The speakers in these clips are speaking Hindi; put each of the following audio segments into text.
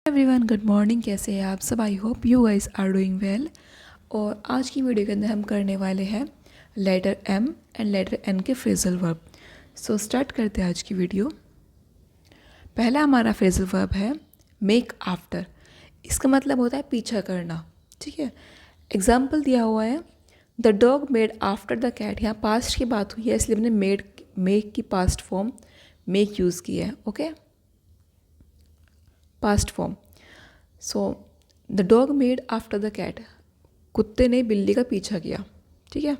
Everyone, good morning. कैसे हैं आप सब? I hope you guys are doing well. और आज की वीडियो के अंदर हम करने वाले हैं letter M and letter N के फ्रेजल वर्ब। सो स्टार्ट करते हैं आज की वीडियो। पहला हमारा फ्रेजल वर्ब है मेक आफ्टर। इसका मतलब होता है पीछा करना। ठीक है, एग्जाम्पल दिया हुआ है the dog made after the cat. यहाँ पास्ट की बात हुई है इसलिए हमने मेक की पास्ट फॉर्म मेक यूज़ की है। Okay, past form. So the dog made after the cat. कुत्ते ने बिल्ली का पीछा किया। ठीक है,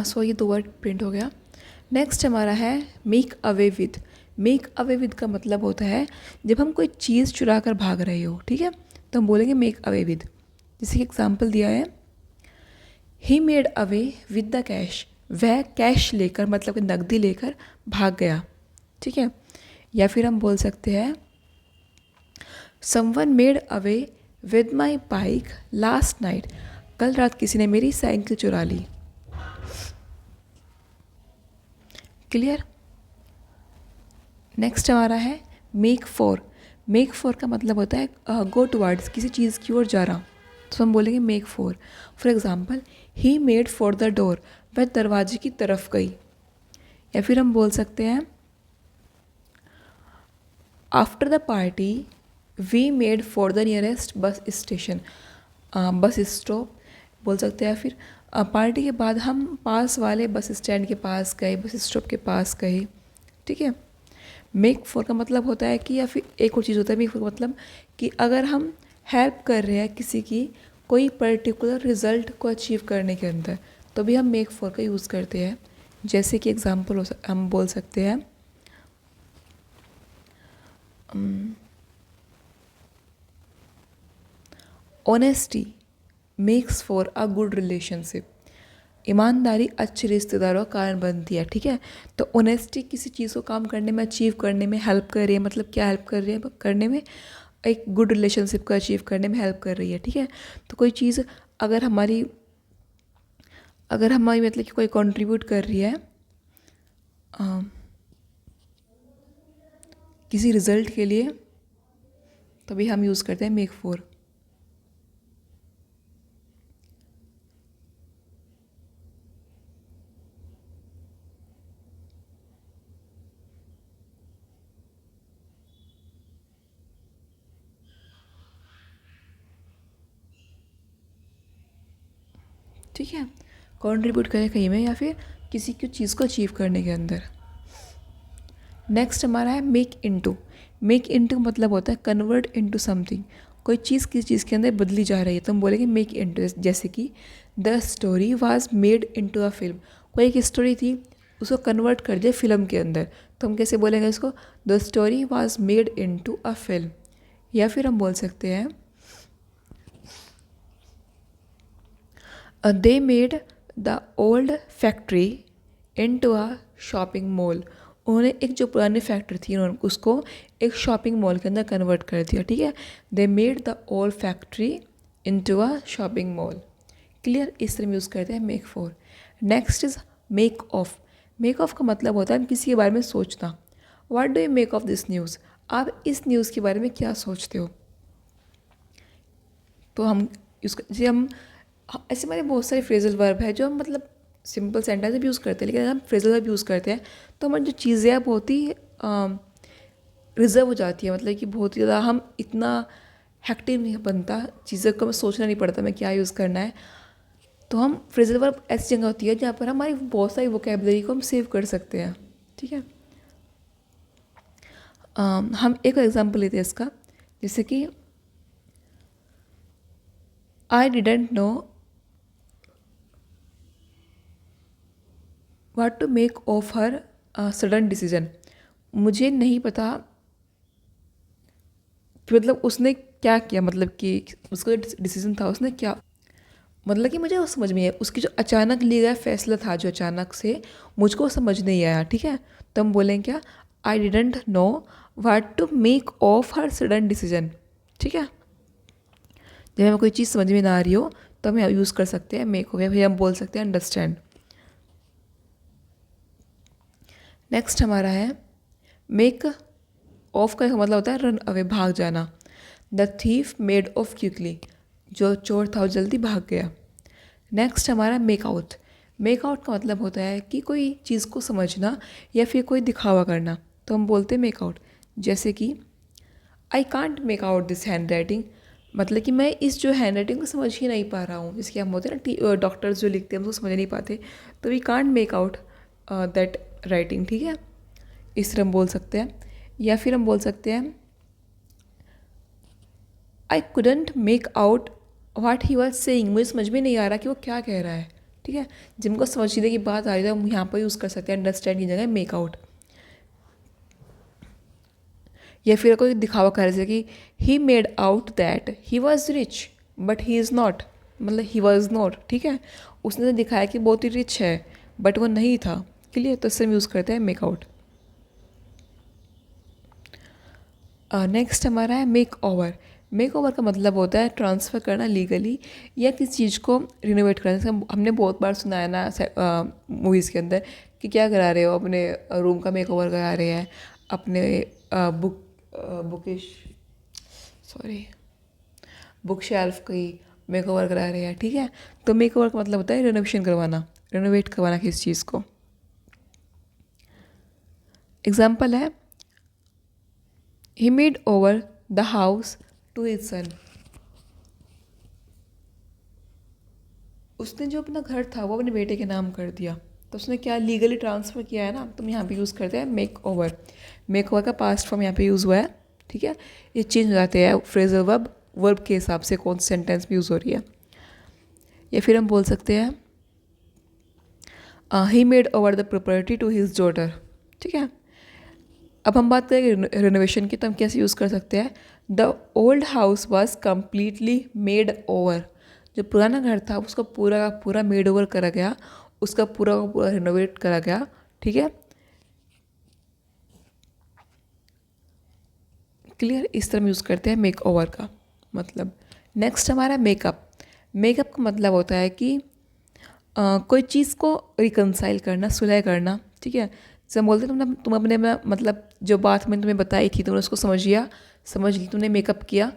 सो ये दो वर्ड प्रिंट हो गया। नेक्स्ट हमारा है make away with. Make away with का मतलब होता है जब हम कोई चीज़ चुरा कर भाग रहे हो। ठीक है, तो हम बोलेंगे मेक अवे विद। जैसे कि एग्जाम्पल दिया है he made away with the cash. वह कैश लेकर मतलब कि नकदी लेकर भाग गया। ठीक है, या फिर हम बोल सकते हैं someone made away with my bike last night. कल रात किसी ने मेरी साइकिल चुरा ली। क्लियर। नेक्स्ट हमारा है मेक फॉर। मेक फॉर का मतलब होता है गो टुवर्ड्स, किसी चीज़ की ओर जा रहा। तो हम बोलेंगे make for example he made for the door. वह दरवाजे की तरफ गई। या फिर हम बोल सकते हैं after the party we made for the nearest bus station. Bus stop बोल सकते हैं। फिर पार्टी के बाद हम पास वाले बस स्टैंड के पास गए, बस स्टॉप के पास गए। ठीक है, मेक फॉर का मतलब होता है कि, या फिर एक और चीज़ होता है मेक फॉर का मतलब कि अगर हम हेल्प कर रहे हैं किसी की कोई पर्टिकुलर रिजल्ट को अचीव करने के अंदर, तो भी हम मेक फॉर का यूज़ करते हैं। जैसे कि एग्जाम्पल हम बोल सकते हैं honesty makes for a good relationship. ईमानदारी अच्छे रिश्तेदारों का कारण बनती है। ठीक है, तो ऑनेस्टी किसी चीज़ को काम करने में, अचीव करने में हेल्प कर रही है। मतलब क्या हेल्प कर रही है? करने में, एक गुड रिलेशनशिप को अचीव करने में हेल्प कर रही है। ठीक है, तो कोई चीज़ अगर हमारी मतलब कि कोई कंट्रीब्यूट कर रही है किसी रिजल्ट के लिए, तभी हम यूज़ करते हैं मेक फॉर। ठीक है, कंट्रीब्यूट करें कहीं में या फिर किसी की चीज़ को अचीव करने के अंदर। नेक्स्ट हमारा है मेक इनटू। मेक इनटू मतलब होता है कन्वर्ट इनटू समथिंग। कोई चीज़ किसी चीज़ के अंदर बदली जा रही है तो हम बोलेंगे मेक इनटू। जैसे कि the story was made into a film. कोई एक स्टोरी थी, उसको कन्वर्ट कर दिया फिल्म के अंदर, तो हम कैसे बोलेंगे इसको? The story was made into a film. या फिर हम बोल सकते हैं they made the old factory into a shopping mall. उन्होंने एक जो पुरानी फैक्ट्री थी उन्होंने उसको एक शॉपिंग मॉल के अंदर कन्वर्ट कर दिया। ठीक है, they made the old factory into a shopping mall. Clear, इस तरह यूज़ करते हैं make for. Next is make of. Make of का मतलब होता है किसी के बारे में सोचना। What do you make of this news? आप इस न्यूज़ के बारे में क्या सोचते हो? तो हम जैसे हम ऐसे हमारे बहुत सारे फ्रेजल वर्ब है जो हम मतलब सिंपल सेंटेंस भी यूज़ करते हैं, लेकिन अगर हम फ्रेजल वर्ब यूज़ करते हैं तो हमारी जो चीज़ें हैं बहुत ही रिजर्व हो जाती है। मतलब कि बहुत ही ज़्यादा हम इतना हेक्टिव नहीं बनता, चीज़ों को हमें सोचना नहीं पड़ता मैं क्या यूज़ करना है। तो हम फ्रेजल वर्ब ऐसी जगह होती है जहाँ पर हमारी बहुत सारी वोकेबलरी को हम सेव कर सकते हैं। ठीक है, हम एक एग्जांपल लेते हैं इसका। जैसे कि I didn't know what to make of her sudden decision. मुझे नहीं पता कि मतलब उसने क्या किया, मतलब कि उसका जो डिसीजन था उसने क्या, मतलब कि मुझे वो समझ में आया उसकी जो अचानक लिया गया फैसला था, जो अचानक से मुझको समझ नहीं आया। ठीक है, तो हम बोलेंगे क्या? I didn't know what to make of her sudden decision. ठीक है, जब हमें कोई चीज़ समझ में ना आ रही हो तो हम यूज़ कर सकते हैं मेक ऑफ, या फिर हम बोल सकते हैं अंडरस्टैंड। नेक्स्ट हमारा है मेक ऑफ का मतलब होता है रन अवे, भाग जाना। The thief made of quickly, जो चोर था वो जल्दी भाग गया। नेक्स्ट हमारा मेक आउट। मेक आउट का मतलब होता है कि कोई चीज़ को समझना या फिर कोई दिखावा करना, तो हम बोलते हैं मेक आउट। जैसे कि I can't make out this hand writing, मतलब कि मैं इस जो हैंड राइटिंग को समझ ही नहीं पा रहा हूँ। जिसके हम होते हैं ना डॉक्टर्स जो लिखते हैं हम उसको समझ नहीं पाते, तो we can't make out that writing, ठीक है। इस तरह हम बोल सकते हैं। या फिर हम बोल सकते हैं I couldn't make out watt he was saying, मुझे समझ में नहीं आ रहा कि वो क्या कह रहा है, ठीक है। जिनको समझने की बात आ रही है हम यहाँ पर यूज़ कर सकते हैं अंडरस्टैंड की जगह मेक आउट। या फिर कोई दिखावा कर रहे थे कि he made out that he was rich but he is not, मतलब ही वॉज नॉट, ठीक है। उसने तो दिखाया कि बहुत ही रिच है बट वो नहीं था, क्लियर। तो इससे हम यूज़ करते हैं मेक आउट। नेक्स्ट हमारा है मेक ओवर। मेक ओवर का मतलब होता है ट्रांसफ़र करना लीगली या किसी चीज़ को रिनोवेट करना। जैसे हमने बहुत बार सुना है ना मूवीज़ के अंदर कि क्या करा रहे हो, अपने रूम का मेक ओवर करा रहे हैं, अपने बुकिश सॉरी बुक शेल्फ की मेक ओवर करा रहे हैं, ठीक है। तो मेक ओवर का मतलब होता है रिनोवेशन करवाना, रिनोवेट करवाना किसी चीज़ को। एग्जाम्पल है he made over the house to his son, उसने जो अपना घर था वो अपने बेटे के नाम कर दिया, तो उसने क्या लीगली ट्रांसफ़र किया है ना। तो हम यहाँ पे यूज़ करते हैं मेक ओवर। मेक ओवर का पास्ट फॉर्म यहाँ पे यूज़ हुआ है, ठीक है। ये चेंज हो जाते हैं फ्रेजल वर्ब वर्ब के हिसाब से कौन सी सेंटेंस में यूज़ हो रही है। या फिर हम बोल सकते हैं he made over the property to his daughter, ठीक है। अब हम बात करें रिनोवेशन की, तो हम कैसे यूज़ कर सकते हैं the old house was completely made over, जो पुराना घर था उसका पूरा का पूरा मेड ओवर करा गया, उसका पूरा का पूरा रिनोवेट करा गया, ठीक है। क्लियर। इस तरह हम यूज़ करते हैं मेक ओवर का मतलब। नेक्स्ट हमारा मेकअप। मेकअप का मतलब होता है कि कोई चीज़ को रिकनसाइल करना, सुलह करना, ठीक है। जैसे हम बोलते हैं तुम अपने मतलब जो बात मैंने तुम्हें बताई थी तुमने उसको समझ ली, तुमने मेकअप किया।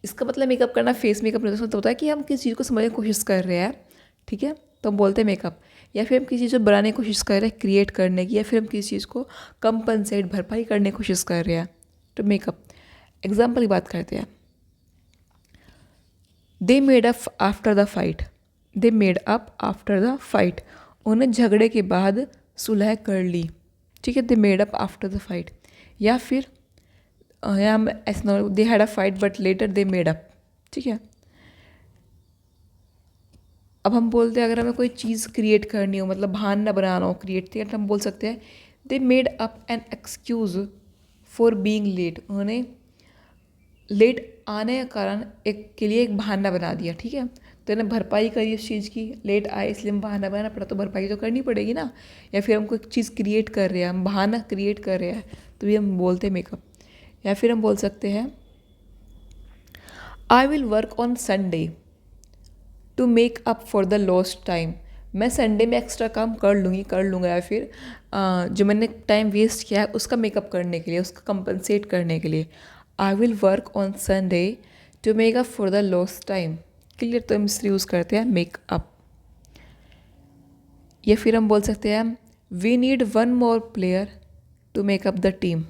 इसका मतलब मेकअप करना फेस मेकअप नहीं होता है कि हम किसी चीज़ को समझने की कोशिश कर रहे हैं, ठीक है। तो हम बोलते हैं मेकअप। या फिर हम किसी चीज़ को बनाने की कोशिश कर रहे हैं, क्रिएट करने की, या फिर हम किसी चीज़ को कंपनसेट भरपाई करने की कोशिश कर रहे हैं, तो मेकअप। एग्जाम्पल की बात करते हैं they made up after the fight, they made up after the fight, उन्हें झगड़े के बाद सुलह कर ली, ठीक है। दे made up after the fight. या फिर या हम ऐसा they had a fight but later they made up, ठीक है। अब हम बोलते हैं अगर हमें कोई चीज़ क्रिएट करनी हो, मतलब बहाना बनाना हो, क्रिएट, ठीक है, तो हम बोल सकते हैं they made up an excuse for being late, उन्होंने लेट आने का कारण एक के लिए एक बहाना बना दिया, ठीक है। तो इन्हें भरपाई करी उस चीज़ की, लेट आए इसलिए हम बहाना बनाना पड़ा, तो भरपाई तो करनी पड़ेगी ना। या फिर हम कोई चीज़ क्रिएट कर रहे हैं, हम बहाना क्रिएट कर रहे हैं, तो ये हम बोलते हैं मेकअप। या फिर हम बोल सकते हैं I will work on Sunday to make up for the lost time, मैं संडे में एक्स्ट्रा काम कर लूँगा। या फिर जो मैंने टाइम वेस्ट किया है उसका मेकअप करने के लिए, उसका कंपनसेट करने के लिए I will work on Sunday to make up for the lost time, clear. तो हम इसलिए यूज़ करते हैं मेकअप। या फिर हम बोल सकते हैं we need one more player to make up the team.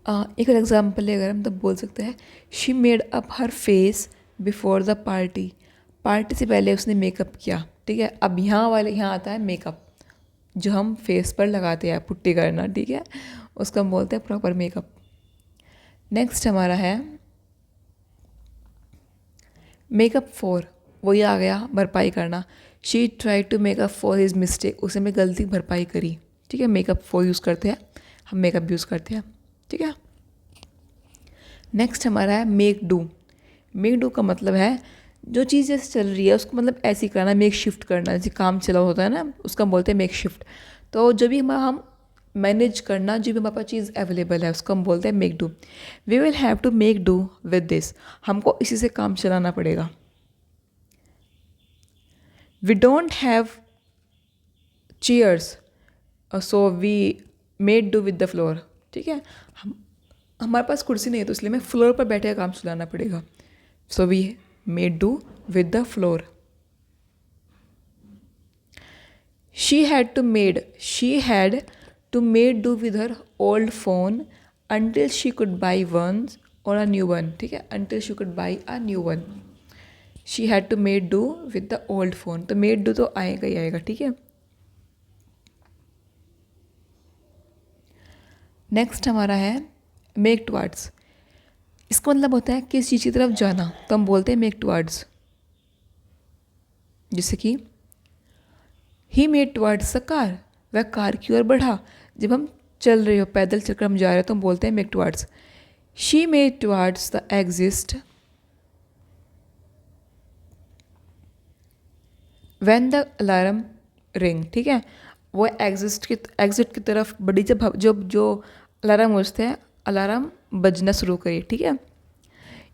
एक और एग्जाम्पल है अगर हम तो बोल सकते हैं she made up her face before the party, party से पहले उसने मेकअप किया, ठीक है। अब यहाँ आता है मेकअप, जो हम फेस पर लगाते हैं, पुट्टी करना, ठीक है, उसको हम बोलते हैं प्रॉपर मेकअप। नेक्स्ट हमारा है मेकअप फॉर, वही आ गया भरपाई करना। She try to make up for his mistake, उसे में गलती भरपाई करी, ठीक है। मेकअप फॉर यूज़ करते हैं, हम मेकअप यूज़ करते हैं, ठीक है। नेक्स्ट हमारा है मेक डू। मेक डू का मतलब है जो चीज़ जैसे चल रही है उसको मतलब ऐसे ही करना, मेक शिफ्ट करना, जैसे काम चला होता है ना उसका हम बोलते हैं मेक शिफ्ट। तो जो भी हम मैनेज करना, जो भी हमारे पास चीज़ अवेलेबल है उसको हम बोलते हैं make do. We will have to make do with this, हमको इसी से काम चलाना पड़ेगा। We don't have chairs, so we made do with the floor, ठीक है। हम हमारे पास कुर्सी नहीं है तो इसलिए मैं फ्लोर पर बैठे काम चलाना पड़ेगा। So we made do with the floor. she had to made do with her old phone until she could buy one or a new one, ठीक है, until she could buy a new one। she had to made do with the old phone, तो made do तो आएगा ही आएगा, ठीक है। नेक्स्ट हमारा है मेक टुवर्ड्स। इसका मतलब होता है किस चीज़ की तरफ जाना, तो हम बोलते हैं मेक टुवर्ड्स। जैसे कि he made towards the car, वह कार की ओर बढ़ा। जब हम चल रहे हो, पैदल चलकर हम जा रहे हो तो हम बोलते हैं make towards. She made towards the exist when the alarm ring, ठीक है। वो एग्जिट की तरफ बढ़ी जब जो अलार्म बजते हैं, अलार्म बजना शुरू करी, ठीक है।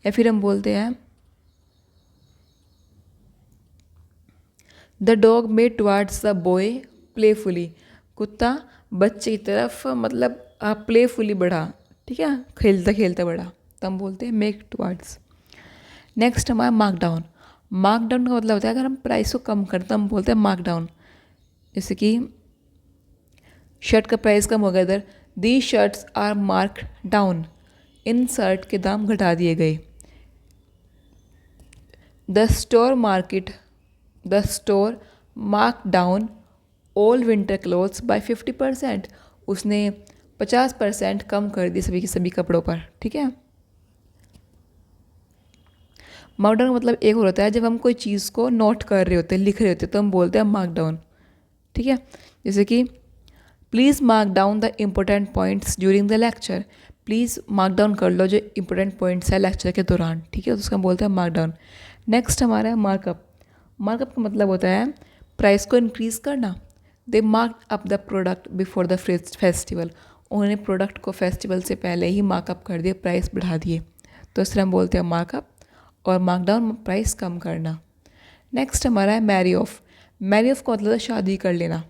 या फिर हम बोलते हैं the dog made towards the boy playfully, कुत्ता बच्चे की तरफ मतलब प्लेफुली बढ़ा, ठीक है, खेलता खेलता बढ़ा, तो हम बोलते हैं मेक टुवर्ड्स। नेक्स्ट हमारा मार्कडाउन। मार्कडाउन का मतलब होता है अगर हम प्राइस को कम करते हैं हम बोलते हैं मार्कडाउन। जैसे कि शर्ट का प्राइस कम हो गया, इधर the shirts are mark down, इन शर्ट के दाम घटा दिए गए। The store mark down all winter clothes by 50%, उसने 50% कम कर दी सभी के सभी कपड़ों पर, ठीक है। मार्कडाउन का मतलब एक और होता है जब हम कोई चीज़ को नोट कर रहे होते हैं, लिख रहे होते हैं, तो हम बोलते हैं मार्कडाउन, ठीक है। जैसे कि please mark down the important points during the lecture, please mark down कर लो जो इंपॉर्टेंट पॉइंट्स है लेक्चर के दौरान, ठीक है, तो उसका हम बोलते हैं मार्क डाउन। नेक्स्ट हमारा है मार्कअप। मार्कअप का मतलब होता है प्राइस को इंक्रीज़ करना। They mark up the product before the festival, उन्होंने प्रोडक्ट को फेस्टिवल से पहले ही मार्कअप कर दिए, प्राइस बढ़ा दिए, तो इस तरह हम बोलते हैं मार्कअप। और मार्कडाउन प्राइस कम करना। नेक्स्ट हमारा है मैरी ऑफ। मैरी ऑफ का मतलब है शादी कर लेना।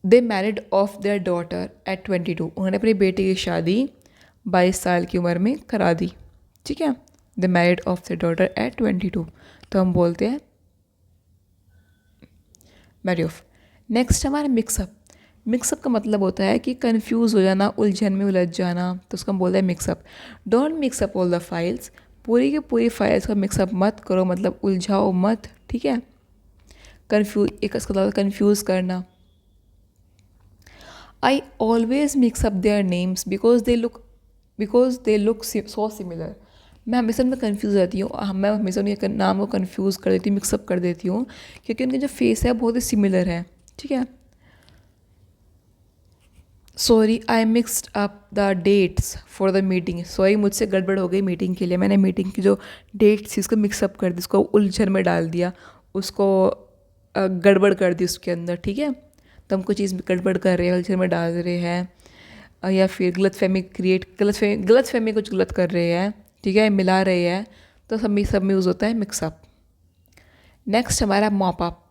They married off their daughter at 22, उन्होंने अपनी बेटी की शादी 22 साल की उम्र में करा दी, ठीक है। They married off their daughter at 22, तो हम बोलते हैं मैरी ऑफ। नेक्स्ट हमारा मिक्सअप। मिक्सअप का मतलब होता है कि कंफ्यूज हो जाना, उलझन में उलझ जाना, तो उसका हम बोलते हैं mix up. Don't mix up all the files, पूरी की पूरी फाइल्स का मिक्सअप मत करो, मतलब उलझाओ मत, ठीक है। एक इसका मतलब कंफ्यूज करना। I always mix up their names because they look so similar, मैं हमेशा उनमें कन्फ्यूज़ रहती हूँ, मैं हमेशा उनके नाम को कन्फ्यूज़ कर देती हूँ, मिक्सअप कर देती हूँ, क्योंकि उनके जो फेस है बहुत ही सिमिलर है, ठीक है। Sorry I mixed up the dates for the meeting, sorry मुझसे गड़बड़ हो गई मीटिंग के लिए, मैंने मीटिंग की जो डेट्स थी उसको मिक्सअप कर दी, उसको उलझन में डाल दिया, उसको गड़बड़ कर दी उसके अंदर, ठीक है। तो हम कोई चीज़ गड़बड़ कर रहे हैं, उलझन में डाल रहे हैं, या फिर गलतफहमी कुछ गलत कर रहे हैं, ठीक है, मिला रहे हैं, तो सब में यूज़ होता है मिक्सअप। नेक्स्ट हमारा मॉप अप।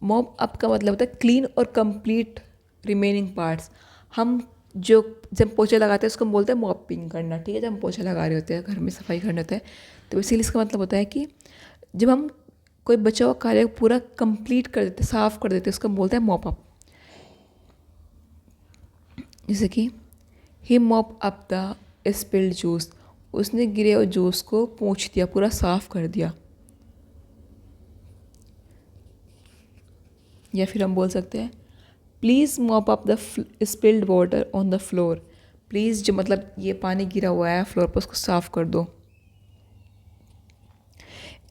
मॉप अप का मतलब होता है क्लीन और कंप्लीट रिमेनिंग पार्ट्स। हम जब पोछा लगाते हैं उसको हम बोलते हैं मॉपिंग करना, ठीक है, जब हम पोछा लगा रहे होते हैं, घर में सफाई करने होते हैं, तो इसीलिए इसका मतलब होता है कि जब हम कोई बचा हुआ कार्य को पूरा कंप्लीट कर देते, साफ कर देते, उसको हम बोलते हैं मॉप अप। जैसे कि he mop up the spilled juice, उसने गिरे हुए जूस को पोंछ दिया, पूरा साफ कर दिया। या फिर हम बोल सकते हैं please mop up the spilled water on the floor, please जो मतलब ये पानी गिरा हुआ है फ्लोर पर उसको साफ़ कर दो।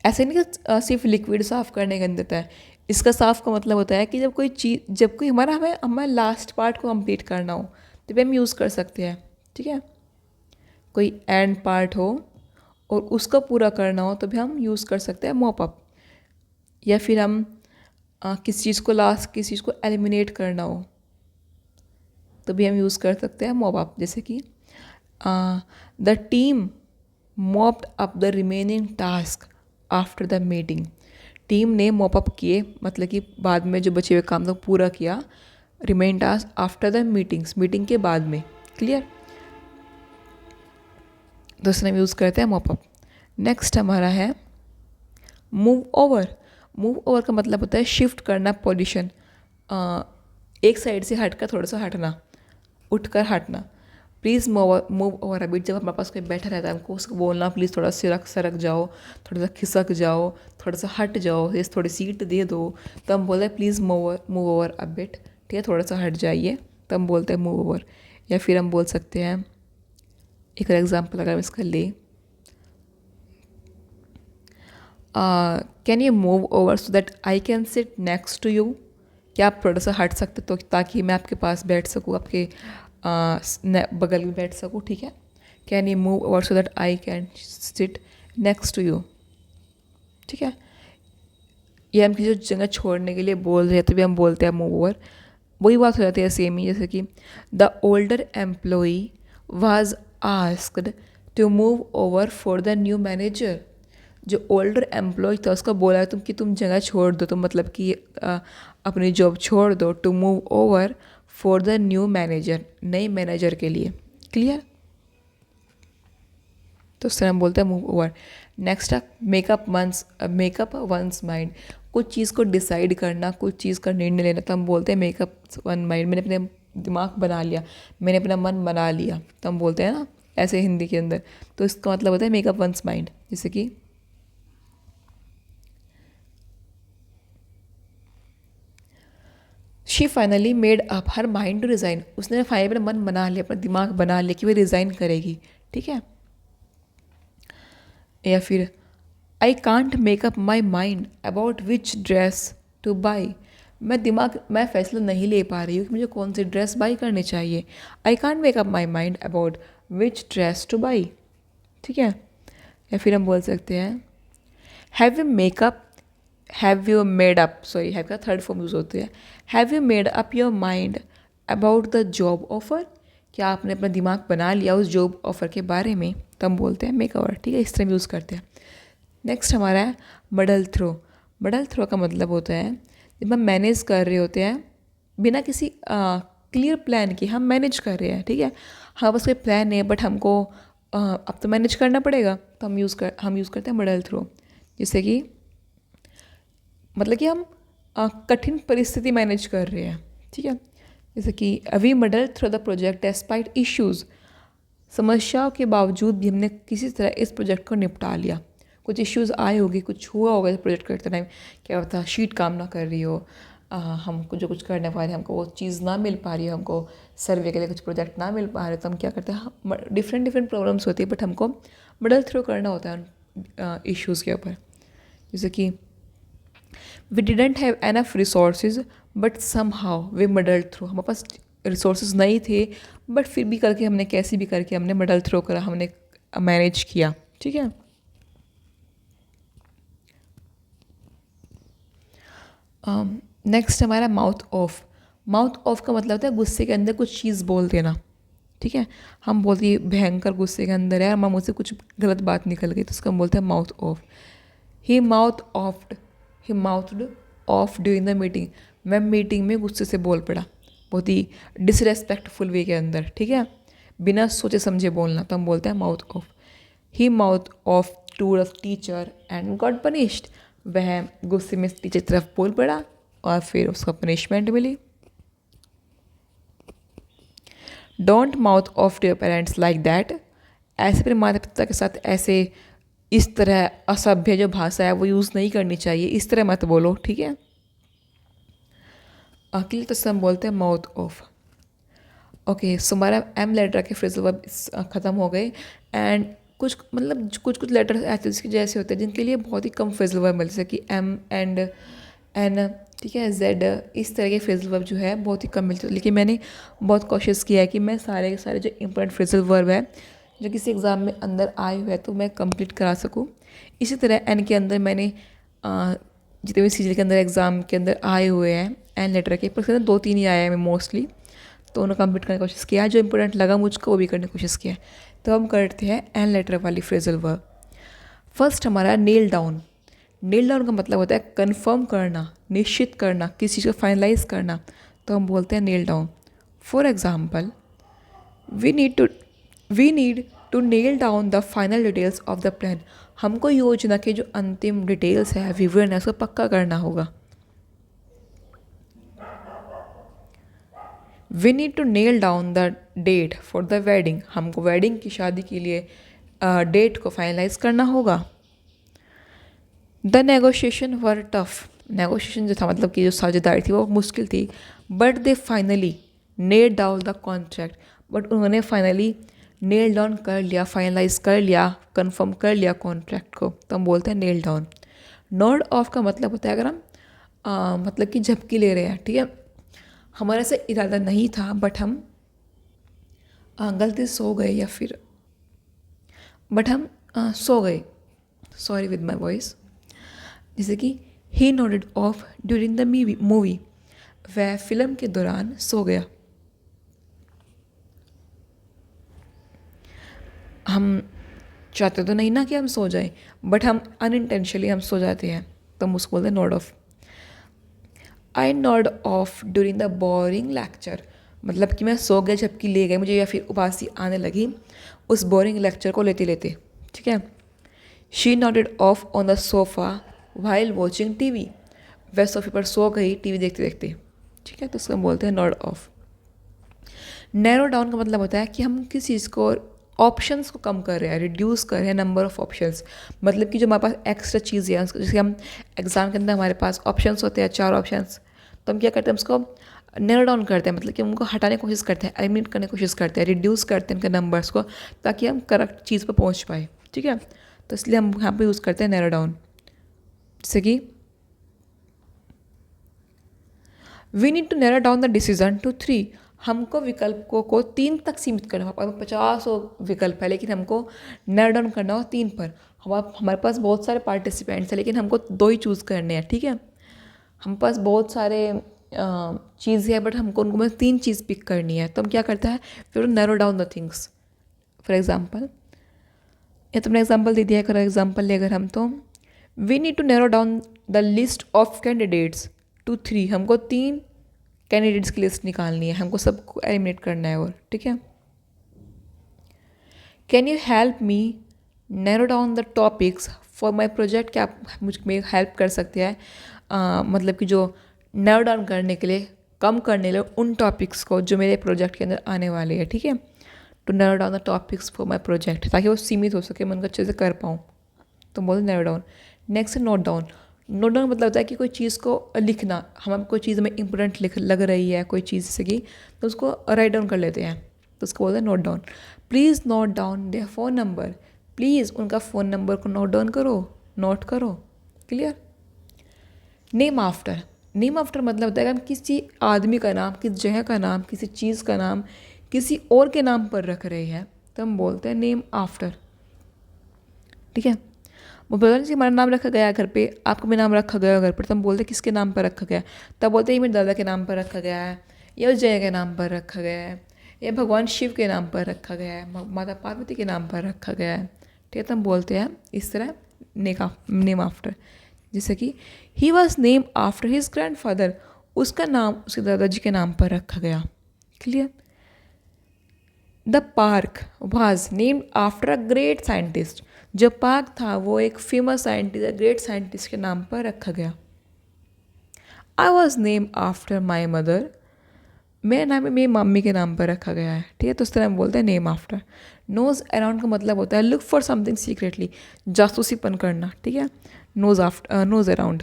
ऐसे नहीं कि सिर्फ लिक्विड साफ़ करने के अंदर होता है, इसका साफ़ का मतलब होता है कि जब कोई हमें लास्ट पार्ट को कंप्लीट करना हो तो भी हम यूज़ कर सकते हैं, ठीक है। कोई एंड पार्ट हो और उसको पूरा करना हो तो भी हम यूज़ कर सकते हैं मॉप अप। या फिर हम किसी चीज़ को एलिमिनेट करना हो तो भी हम यूज़ कर सकते हैं मॉप अप। जैसे कि the team mopped up the remaining task after the meeting, team ने मॉप अप किए, मतलब कि बाद में जो बचे हुए काम था पूरा किया। Remain task after the meetings, meeting के बाद में। क्लियर? दूसरा हम यूज़ करते हैं मॉप अप। नेक्स्ट हमारा है मूव ओवर। मूव ओवर का मतलब होता है शिफ्ट करना पोजीशन, एक साइड से हटकर थोड़ा सा हटना, उठकर हटना। Please move over a bit. जब हमारे पास कोई बैठा रहता है हमको उसको बोलना प्लीज़ थोड़ा सरक जाओ, थोड़ा सा खिसक जाओ, थोड़ा सा हट जाओ, इस थोड़ी सीट दे दो, तो हम बोलते हैं please move over a bit. ठीक है, थोड़ा सा हट जाइए, तो हम बोलते हैं मूव ओवर। या फिर हम बोल सकते हैं, एक और एग्जाम्पल अगर हम इसका ले, can you move over so that I can sit next to you. क्या आप थोड़ा सा हट सकते तो ताकि मैं आपके पास बैठ सकूँ, आपके बगल में बैठ सकूँ। ठीक है, can you move over so that I can sit next to you. ठीक है, ये हम किसी जगह छोड़ने के लिए बोल रहे हैं तो भी हम बोलते हैं मूव ओवर। वही बात हो जाती है सेम ही, जैसे कि the older employee was asked to move over for the new manager. जो ओल्डर एम्प्लॉय था उसको बोला तुम कि तुम जगह छोड़ दो, तो मतलब कि अपनी जॉब छोड़ दो, to move over for the new manager, नए मैनेजर के लिए। क्लियर? तो उस तरह हम बोलते हैं मूव ओवर। नेक्स्ट है मेकअप वंस माइंड। कुछ चीज़ को डिसाइड करना, कुछ चीज़ का निर्णय लेना, तो हम बोलते हैं मेकअप वन माइंड। मैंने अपने दिमाग बना लिया, मैंने अपना मन बना लिया, तो हम बोलते हैं ना ऐसे हिंदी के अंदर। तो इसका मतलब होता है मेकअप वंस माइंड। जैसे कि she finally made up her mind to resign. उसने फाइनली अपना मन बना लिया, अपना दिमाग बना लिया कि वो रिज़ाइन करेगी। ठीक है, या फिर I can't makeup my mind about which dress two by. मैं फैसला नहीं ले पा रही हूँ कि मुझे कौन सी ड्रेस बाई करनी चाहिए। I can't makeup my mind about which dress two by. ठीक है, या फिर हम बोल सकते हैं have you made up, sorry have का थर्ड फॉर्म यूज़ होते हैं। Have you made up your mind about the job offer. क्या आपने अपना दिमाग बना लिया उस जॉब ऑफर के बारे में, तो हम बोलते हैं मेक ओवर। ठीक है, इस तरह यूज़ करते हैं। नेक्स्ट हमारा है मडल थ्रो। मडल थ्रो का मतलब होता है जब हम मैनेज कर रहे होते हैं बिना किसी क्लियर प्लान के, हम मैनेज कर रहे हैं। ठीक है, हाँ बस कोई प्लान है बट हमको अब तो मैनेज करना पड़ेगा, तो हम यूज़ करते हैं मडल थ्रो। जैसे कि मतलब कि हम कठिन परिस्थिति मैनेज कर रहे हैं। ठीक है, जैसे कि we muddle through the project despite issues. समस्याओं के बावजूद भी हमने किसी तरह इस प्रोजेक्ट को निपटा लिया। कुछ इश्यूज़ आए होंगे, कुछ हुआ होगा इस प्रोजेक्ट करते टाइम, क्या होता शीट काम ना कर रही हो, हमको जो कुछ करने पा रहे हैं हमको वो चीज़ ना मिल पा रही है, हमको सर्वे के लिए कुछ प्रोजेक्ट ना मिल पा रहे, तो हम क्या करते हैं, डिफरेंट प्रॉब्लम्स होती है बट हमको मडल थ्रू करना होता है इश्यूज़ के ऊपर। जैसे कि we didn't have enough resources but somehow we muddle through. हमारे पास रिसोर्सेज नहीं थे बट फिर भी करके हमने कैसे भी करके हमने मडल थ्रो करा, हमने मैनेज किया। ठीक है, नेक्स्ट हमारा माउथ ऑफ। माउथ ऑफ का मतलब होता है गुस्से के अंदर कुछ चीज़ बोल देना। ठीक है, हम बोलते हैं भयंकर गुस्से के अंदर है, हम मुझसे कुछ गलत बात निकल गई, तो उसको हम बोलते हैं mouth off. He mouthed off during the meeting. मैं मीटिंग में गुस्से से बोल पड़ा, बहुत ही डिसरेस्पेक्टफुल वे के अंदर। ठीक है, बिना सोचे समझे बोलना, तो हम बोलते हैं mouth off. He mouth off to the teacher and got punished. वह गुस्से में टीचर की तरफ बोल पड़ा और फिर उसको पनिशमेंट मिली। Don't mouth off to your parents like that. ऐसे अपने माता पिता के साथ ऐसे इस तरह असभ्य जो भाषा है वो यूज़ नहीं करनी चाहिए, इस तरह मत बोलो। ठीक है, अकेले तो हम बोलते हैं माउथ ऑफ। ओके, सो हमारा एम लेटर के फ्रेजल वर्ब ख़त्म हो गए। एंड कुछ लेटर्स ऐसे जिसके जैसे होते हैं जिनके लिए बहुत ही कम फ्रेजल वर्ब मिलते हैं, जैसे कि एम एंड एन। ठीक है, जेड, इस तरह के फ्रेजल वर्ब जो है बहुत ही कम मिलते हैं। लेकिन मैंने बहुत कोशिश किया है कि मैं सारे के सारे जो इंपॉर्टेंट फ्रेजल वर्ब है जो किसी एग्ज़ाम में अंदर आए हुए हैं तो मैं कंप्लीट करा सकूँ। इसी तरह एन के अंदर मैंने जितने भी सीजन के अंदर एग्ज़ाम के अंदर आए हुए हैं एन लेटर के, पर उसके अंदर 2-3 ही आया है मैं मोस्टली, तो उन्हें कंप्लीट करने की कोशिश किया। जो इंपॉर्टेंट लगा मुझको वो भी करने की कोशिश किया। तो हम करते हैं एन लेटर वाली फ्रेजल वर्ब। फर्स्ट हमारा नेल डाउन। नेल डाउन का मतलब होता है कंफर्म करना, निश्चित करना, किसी चीज़ को फाइनलाइज करना, तो हम बोलते हैं nail down. For example, we need to we need to nail down the final details of the plan. हमको योजना के जो अंतिम डिटेल्स है, विवरण है, उसको पक्का करना होगा। We need to nail down the date for the wedding. हमको वेडिंग की, शादी के लिए डेट को फाइनलाइज करना होगा। The negotiation were tough. Negotiation जो था मतलब कि जो साझेदारी थी वो मुश्किल थी। But they finally nail down the contract. But उन्होंने फाइनली नेल डाउन कर लिया, फाइनलाइज कर लिया, कंफर्म कर लिया कॉन्ट्रैक्ट को, तो हम बोलते हैं नेल डाउन। नोड ऑफ का मतलब होता है अगर हम मतलब कि झपकी ले रहे हैं, ठीक है, हमारा ऐसा इरादा नहीं था बट हम गलती से सो गए, या फिर बट हम सो गए, सॉरी विद माई वॉइस। जैसे कि he nodded off during the movie, वह फिल्म के दौरान सो गया। हम चाहते तो नहीं ना कि हम सो जाएं, बट हम अनइंटेंशनली हम सो जाते हैं, तो हम उसको बोलते हैं nod off. I nod off during the boring lecture, मतलब कि मैं सो गया जबकि ले गए मुझे, या फिर उबासी आने लगी उस बोरिंग लेक्चर को लेते लेते, ठीक है। She nodded of on the sofa while watching TV, वह सोफे पर सो गई टीवी देखते देखते, ठीक है, तो उसको हम बोलते हैं नॉड ऑफ। नैरो डाउन का मतलब होता है कि हम किसी चीज़ को, ऑप्शंस को कम कर रहे हैं, रिड्यूस कर रहे हैं नंबर ऑफ ऑप्शंस। मतलब कि जो हमारे पास एक्स्ट्रा चीज़ें हैं, जैसे हम एग्ज़ाम के अंदर हमारे पास ऑप्शंस होते हैं 4 ऑप्शंस, तो हम क्या करते हैं उसको नैरो डाउन करते हैं, मतलब कि उनको हटाने की कोशिश करते हैं, एलिमिनेट करने की कोशिश करते हैं, रिड्यूस करते हैं उनके नंबर्स को, ताकि हम करेक्ट चीज़ पर पहुँच पाए, ठीक है। तो इसलिए हम यहाँ पे यूज़ करते हैं नैरो डाउन। जैसे कि we need to narrow down the decision to 3। हमको विकल्पों को 3 तक सीमित करना होगा। 50 विकल्प है लेकिन हमको नैरो डाउन करना हो 3 पर। हमारे पास बहुत सारे पार्टिसिपेंट्स हैं लेकिन हमको 2 ही चूज़ करने हैं, ठीक है। हम पास बहुत सारे चीज़ है बट हमको उनको में 3 चीज़ पिक करनी है, तो हम क्या करते हैं, फिर narrow down the things. For example, ये तुमने एग्जाम्पल दे दिया है, अगर एग्जाम्पल ले अगर हम, तो we need to narrow down the list of candidates to 3। हमको 3 कैंडिडेट्स की लिस्ट निकालनी है, हमको सबको एलिमिनेट करना है, और ठीक है। Can you help me narrow down the topics for my project. क्या आप मुझ में हेल्प कर सकते हैं, मतलब कि जो नैरो डाउन करने के लिए, कम करने के लिए उन टॉपिक्स को जो मेरे प्रोजेक्ट के अंदर आने वाले हैं, ठीक है। To narrow down the topics for my project, ताकि वो सीमित हो सके, मैं उनको अच्छे से कर पाऊँ, तो बोलते narrow down. Next note down. Note down मतलब होता है कि कोई चीज़ को लिखना, हम कोई चीज़ हमें इंपॉर्टेंट लग रही है, कोई चीज़ जैसे कि, तो उसको राइट डाउन कर लेते हैं, तो उसको बोलते हैं note down. Please note down their phone number. Please उनका फ़ोन नंबर को नोट डाउन करो, नोट करो, clear. Name after. Name after मतलब होता है कि हम किसी आदमी का नाम, किसी जगह का नाम, किसी चीज़ का नाम किसी और के नाम पर रख रहे हैं, तो हम बोलते हैं नेम आफ्टर, ठीक है। वो बोलते हैं कि हमारा नाम रखा गया है घर पे, आपका भी नाम रखा गया है घर पर, तो हम बोलते हैं किसके नाम पर रखा गया है, तब बोलते हैं ये मेरे दादा के नाम पर रखा गया है, या उस जगह के नाम पर रखा गया है, या भगवान शिव के नाम पर रखा गया है, माता पार्वती के नाम पर रखा गया है, ठीक है। तो हम बोलते हैं इस तरह नेम आफ्टर। जैसे कि he was name after his grandfather, उसका नाम उसके दादाजी के नाम पर रखा गया, clear. The park was named after a great scientist, जो पार्क था वो एक फेमस साइंटिस्ट, ग्रेट साइंटिस्ट के नाम पर रखा गया। I was name after my mother, मेरा नाम मेरी मम्मी के नाम पर रखा गया है, ठीक है। तो इस तरह हम बोलते हैं नेम आफ्टर। नोज अराउंड का मतलब होता है लुक फॉर समथिंग सीक्रेटली, जासूसीपन करना, ठीक है। नोज अराउंड,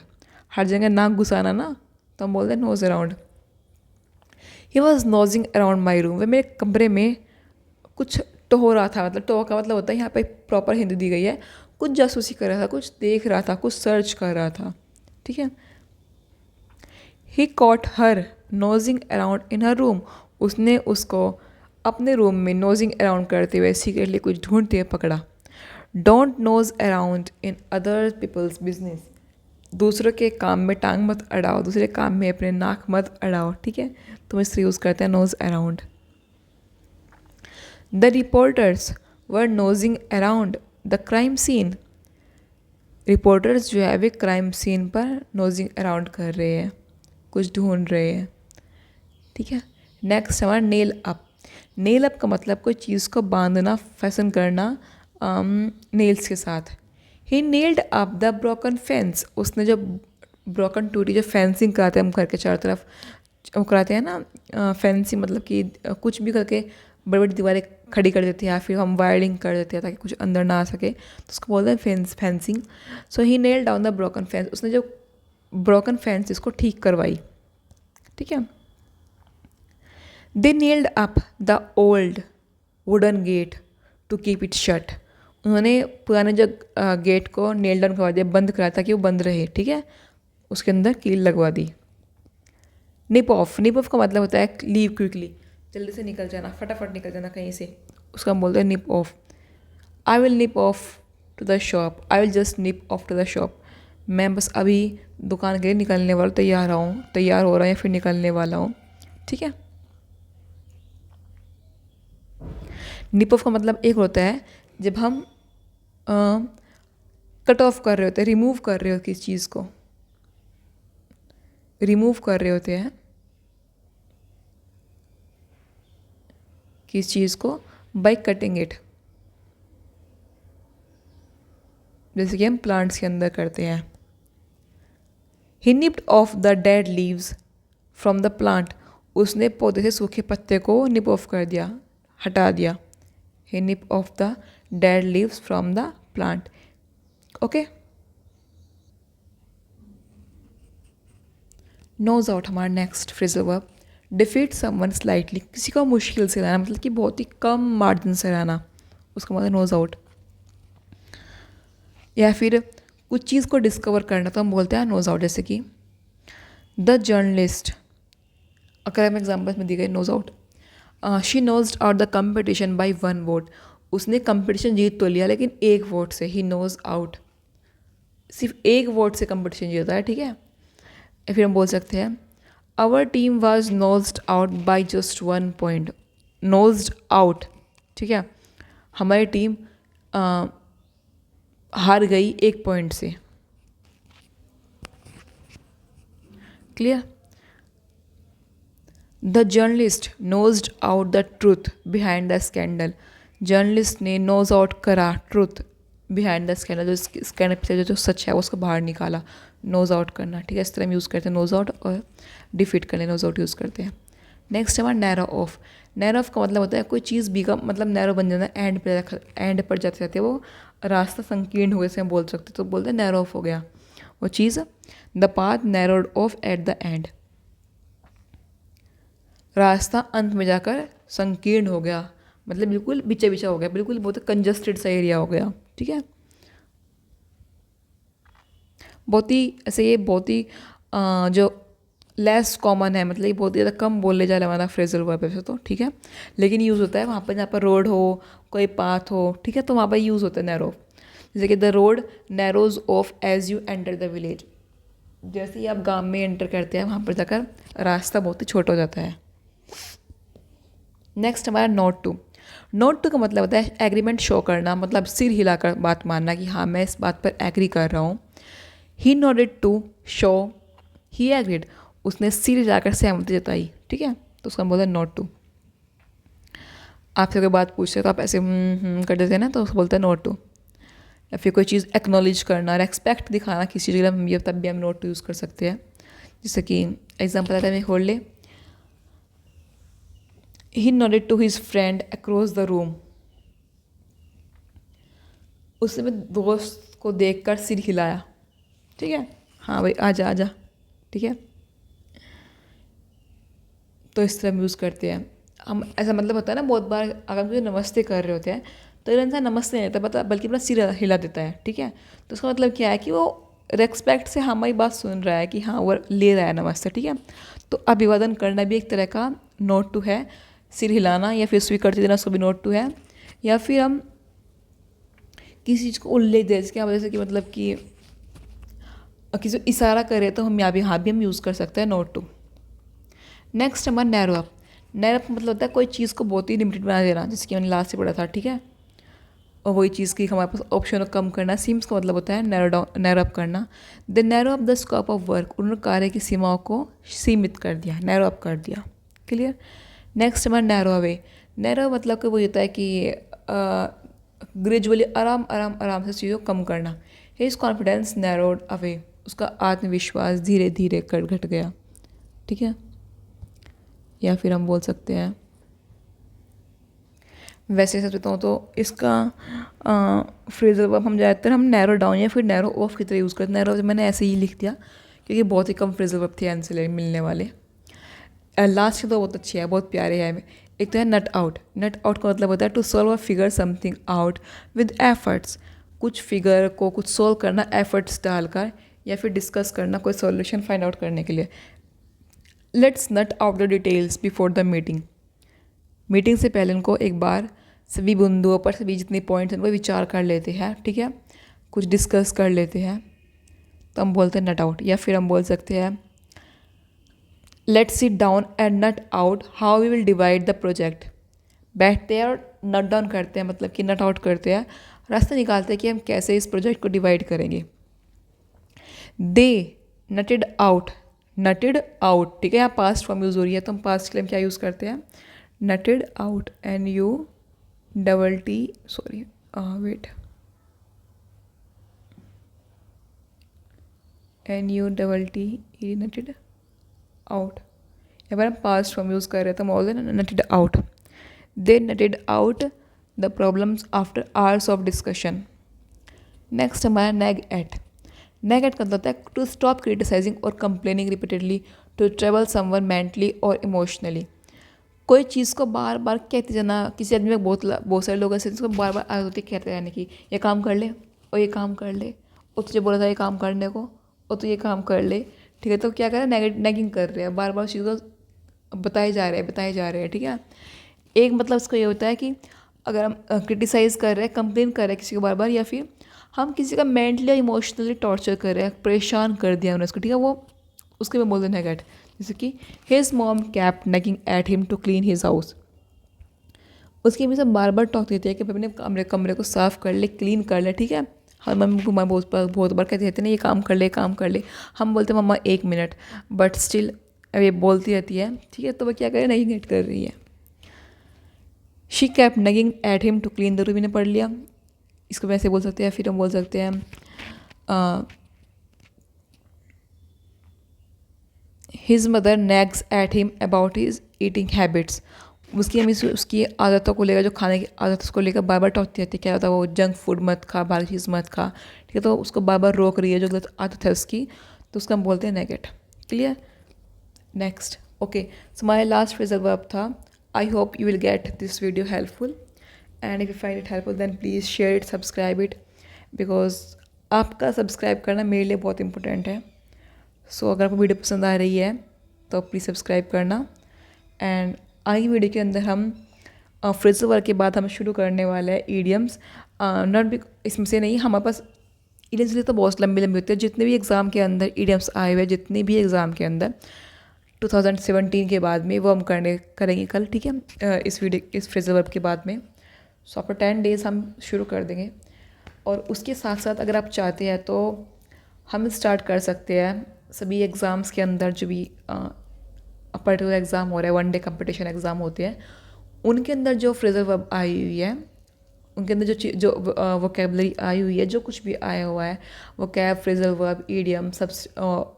हर जगह नाक घुसाना ना, तो हम बोलते हैं nose around. He was nosing around my room, वह मेरे कमरे में कुछ टहो रहा था, मतलब टहो का मतलब होता है, यहाँ पे प्रॉपर हिंदी दी गई है, कुछ जासूसी कर रहा था, कुछ देख रहा था, कुछ सर्च कर रहा था, ठीक है। He caught her nosing around in her room, उसने उसको अपने रूम में नोजिंग अराउंड करते हुए सीक्रेटली कुछ ढूंढते हुए पकड़ा। Don't nose around in other people's business, दूसरों के काम में टांग मत अड़ाओ, दूसरे काम में अपने नाक मत अड़ाओ, ठीक है। तो इस यूज़ करते हैं nose around. The reporters were nosing around the crime scene, reporters जो है वे क्राइम सीन पर नोजिंग अराउंड कर रहे हैं, कुछ ढूंढ रहे हैं। ठीक है, नेक्स्ट हमारा नेल अप। नेल अप का मतलब कोई चीज़ को बांधना, फैसन करना नेल्स के साथ। He nailed up the broken fence. उसने जो ब्रोकन टूटी जो फेंसिंग कराते हैं हम घर के चारों तरफ वो कराते हैं ना, फेंसिंग मतलब कि कुछ भी करके बड़ी बड़ी दीवारें खड़ी कर देते हैं या फिर हम वायरिंग कर देते हैं ताकि कुछ अंदर ना आ सके, तो उसको बोलते हैं fencing. So he nailed down the broken fence. उसने जो ब्रोकन फेंस इसको ठीक करवाई। ठीक है, they nailed up the old wooden gate to keep it shut. उन्होंने पुराने जो गेट को नेल डाउन करवा दिया, बंद कराया ताकि वो बंद रहे। ठीक है, उसके अंदर कील लगवा दी। निप ऑफ। निप ऑफ का मतलब होता है लीव क्विकली, जल्दी से निकल जाना, फटाफट निकल जाना कहीं से, उसका हम बोलते हैं nip off. I will nip off to the shop. I will just nip off to the shop. मैं बस अभी दुकान के लिए निकलने वाला, तैयार हो रहा हूँ या फिर निकलने वाला हूँ। ठीक है, निप ऑफ का मतलब एक होता है जब हम कट ऑफ कर रहे होते हैं, रिमूव कर रहे हो किस चीज़ को, रिमूव कर रहे होते हैं किस चीज़ को, बाय कटिंग इट। जैसे कि हम प्लांट्स के अंदर करते हैं। He nipped off the dead leaves from the plant. उसने पौधे से सूखे पत्ते को निप ऑफ कर दिया, हटा दिया। He nip off the dead leaves from the plant. Okay, nose out हमारा next phrasal verb. Defeat someone slightly. किसी को मुश्किल से हराना, मतलब कि बहुत ही कम मार्जिन से हराना, उसका मतलब नोज आउट। या फिर कुछ चीज़ को डिस्कवर करना तो हम बोलते हैं नोज आउट। जैसे कि द जर्नलिस्ट, अगर हम एग्जाम्पल्स में दी गई nose out. She nosed out the competition by 1 vote. उसने कंपटीशन जीत तो लिया लेकिन 1 वोट से। ही नोज आउट, सिर्फ 1 वोट से कंपटीशन जीता है। ठीक है, या फिर हम बोल सकते हैं our team was nosed out by just 1 point. Nosed out, ठीक है, हमारी टीम हार गई 1 पॉइंट से। Clear. The journalist nosed out the truth behind the scandal. Journalist ने नोज आउट करा ट्रूथ बिहाइंड द स्कैंडल, जो स्कैंडल पीछे जो सच है उसको बाहर निकाला। नोज आउट करना, ठीक है, इस तरह हम यूज़ करते हैं नोज आउट, और डिफीट करने नोज आउट यूज़ करते हैं। नेक्स्ट हमारा नैरो ऑफ। नैरो ऑफ का मतलब होता है कोई चीज़ बिकम, मतलब नैरो बन जाना, एंड पर जाते जाते वो रास्ता संकीर्ण हुए से हम बोल सकते, तो बोलते हैं नैरो ऑफ हो गया वो चीज़। The path narrowed off at the end. रास्ता अंत में जाकर संकीर्ण हो गया, मतलब बिल्कुल बिचा बिचा हो गया, बिल्कुल बहुत कंजस्टेड सा एरिया हो गया। ठीक है, बहुत ही ऐसे ये बहुत ही जो लेस कॉमन है, मतलब ये बहुत ही ज़्यादा कम बोलने जाने वाला फ्रेजल वर्ब है तो। ठीक है, लेकिन यूज़ होता है वहाँ पर जहाँ पर रोड हो, कोई पाथ हो। ठीक है, तो वहाँ पर यूज़ होता है नैरो। जैसे कि the road narrows off as you enter the village. जैसे ही आप गांव में एंटर करते हैं वहाँ पर जाकर रास्ता बहुत ही छोटा हो जाता है। नेक्स्ट हमारा नोट टू। नोट टू का मतलब होता है एग्रीमेंट शो करना, मतलब सिर हिलाकर बात मानना कि हाँ मैं इस बात पर एग्री कर रहा हूँ। He nodded to show he agreed. उसने सिर हिलाकर सहमति जताई। ठीक है, तो उसका बोलते हैं नोट टू। आपसे कोई बात पूछते तो आप ऐसे कर देते हैं ना, तो उसको बोलते हैं नोट टू। या फिर कोई चीज़ एक्नॉलेज करना, रेस्पेक्ट दिखाना किसी चीज़ के लिए, तब भी हम नोट टू यूज़ कर सकते हैं। जैसे कि एग्जाम्पल आता है, मैं खोल ले। He nodded to his friend across the room. उसने दोस्त को देखकर सिर हिलाया। ठीक है, हाँ भाई आजा आजा। ठीक है, तो इस तरह हम यूज़ करते हैं हम। ऐसा मतलब होता है ना, बहुत बार अगर हम मुझे नमस्ते कर रहे होते हैं तो ये इंसान नमस्ते नहीं देता पता, बल्कि अपना सिर हिला देता है। ठीक है, तो उसका मतलब क्या है कि वो रेस्पेक्ट से हमारी बात सुन रहा है कि हाँ वो ले रहा है नमस्ते। ठीक है, तो अभिवादन करना भी एक तरह का नोट टू है। सिर हिलाना या फिर स्वीकृति देना, उसको भी नोट टू है। या फिर हम किसी चीज़ को उल्लेख दें, क्या वजह से कि मतलब कि किसी को इशारा करे तो हम यहाँ भी हम यूज़ कर सकते हैं नोट टू। नेक्स्ट हमारा नैरो अप। नैरो अप मतलब होता है कोई चीज़ को बहुत ही लिमिटेड बना देना, जैसे कि मैंने लास्ट से पढ़ा था। ठीक है, और वही चीज़ की हमारे पास ऑप्शन को कम करना। सीम्स का मतलब होता है नैरो डाउन, नैरो अप करना। The narrow up the scope of work, उन्होंने कार्य की सीमाओं को सीमित कर दिया, नैरो अप कर दिया। क्लियर। नेक्स्ट हमारा नैरो अवे। नैरो मतलब कि वो होता है कि ग्रेजुअली आराम आराम आराम से चीज़ों को कम करना। हिज कॉन्फिडेंस नैरोड अवे, उसका आत्मविश्वास धीरे धीरे घट गया। ठीक है। या फिर हम बोल सकते हैं, वैसे सच बताऊँ तो इसका फ्रेजल वर्ब हम ज़्यादातर हम नैरो डाउन या फिर नैरो ऑफ की तरह यूज़ करते हैं। नैरो मैंने ऐसे ही लिख दिया क्योंकि बहुत ही कम फ्रेजल वर्ब थे आंसर मिलने वाले। लास्ट के तो बहुत अच्छे हैं, बहुत प्यारे हैं। एक तो है नट आउट। नट आउट का मतलब होता है to solve a figure something out with efforts, कुछ फिगर को कुछ सॉल्व करना एफर्ट्स डालकर, या फिर डिस्कस करना कोई सॉल्यूशन फाइंड आउट करने के लिए। Let's not out the details before the meeting, meeting से पहले उनको एक बार सभी बिंदुओं पर सभी जितने पॉइंट्स हैं उन पर विचार कर लेते हैं। ठीक है, कुछ डिस्कस कर लेते हैं, तो हम बोलते हैं नट आउट। या फिर हम बोल सकते हैं let's sit down and nut out how we will divide the project. बैठते हैं और नट डाउन करते हैं, मतलब कि नट आउट करते हैं, रास्ता निकालते हैं कि हम कैसे इस प्रोजेक्ट को डिवाइड करेंगे। दे नटेड आउट, नटेड आउट। ठीक है, यहाँ पास्ट फॉर्म यूज़ हो रही है, तो हम पास्ट के लिए क्या यूज़ करते हैं, nutted out, NUTT, sorry wait, NUTT, nutted out. यहाँ पर हम पास्ट फॉर्म यूज़ कर रहे थे, हम बोल दें nutted out. They nutted out the problems after hours of discussion. Next हमारा नेग एट। नेग एट का मतलब होता है टू स्टॉप क्रिटिसाइजिंग और complaining repeatedly to trouble someone mentally और इमोशनली। कोई चीज़ को बार बार कहते जाना, किसी आदमी में बहुत सारे लोग ऐसे जिसको बार बार आदत होती है कहते रहने की, ये काम कर ले और ये काम कर ले, और तुझे बोला था ये काम करने को और तू ये काम कर ले। ठीक है, तो क्या कर रहे हैं, नेगिंग कर रहे हैं, बार बार चीज़ को बताए जा रहे हैं। ठीक है, एक मतलब इसको ये होता है कि अगर हम क्रिटिसाइज़ कर रहे हैं, कंप्लेन कर रहे हैं किसी को बार बार, या फिर हम किसी का मेंटली या इमोशनली टॉर्चर कर रहे हैं, परेशान कर दिया उन्होंने उसको। ठीक है, वो उसके में बोल देना नेगेट। जैसे कि his mom kept nagging at him to clean his house. उसकी मम्मी से बार बार टॉक देती है कि अपने कमरे को साफ़ कर ले, क्लीन कर ले। ठीक है, हर मम्मी को बहुत बार कहते रहते हैं ना ये काम कर ले, काम कर ले। हम बोलते हैं मम्मा 1 मिनट, बट स्टिल ये बोलती रहती है। ठीक है, तो वह क्या करे, नहीं नेट कर रही है। She kept nagging at him to clean the room, ने पढ़ लिया, इसको वैसे बोल सकते हैं। फिर हम बोल सकते हैं his mother nags at him about his eating habits. उसकी अम्मी उसकी आदतों को लेकर, जो खाने की आदत उसको लेकर बार बार टोकती रहती है, क्या होता है वो जंक फूड मत खा, बाहर चीज़ मत खा। ठीक है, तो उसको बार बार रोक रही है, जो गलत आदत है उसकी, तो उसका हम बोलते हैं negate. Clear. Next, okay, so my last phrasal verb था I hope you will get this video helpful, and if you find it helpful then please share it, subscribe it, because आपका सब्सक्राइब करना मेरे लिए बहुत इंपॉर्टेंट है। सो अगर आपको वीडियो पसंद आ रही है तो प्लीज़ सब्सक्राइब करना। एंड आगे वीडियो के अंदर हम फ्रेजल वर्ब के बाद हम शुरू करने वाले हैं ईडियम्स। नॉट भी इसमें से नहीं, हमारे पास ईडियम्स लिए तो बहुत लंबी लंबी होती है। जितने भी एग्ज़ाम के अंदर ईडियम्स आए हुए, जितने भी एग्ज़ाम के अंदर 2017 के बाद में, वो हम करेंगे कल। ठीक है, इस फ्रेजल वर्ब के बाद में। सो आफ्टर 10 डेज़ हम शुरू कर देंगे। और उसके साथ साथ अगर आप चाहते हैं तो हम स्टार्ट कर सकते हैं सभी एग्ज़ाम्स के अंदर, जो भी पर्टिकुलर एग्ज़ाम हो रहा है, 1 डे कंपटीशन एग्ज़ाम होते हैं, उनके अंदर जो फ्रेजल वर्ब आई हुई है, उनके अंदर जो वोकेबलरी आई हुई है, जो कुछ भी आया हुआ है, वो cab, phrasal verb, idiom,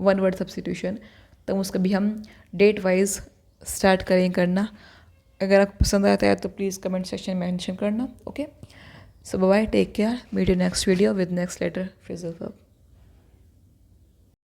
one word substitution, तो उसका भी हम डेट वाइज स्टार्ट करें करना। अगर आपको पसंद आता है तो प्लीज़ कमेंट सेक्शन में मेंशन करना। Okay, so bye, take care, meet you next video with next letter phrasal verb.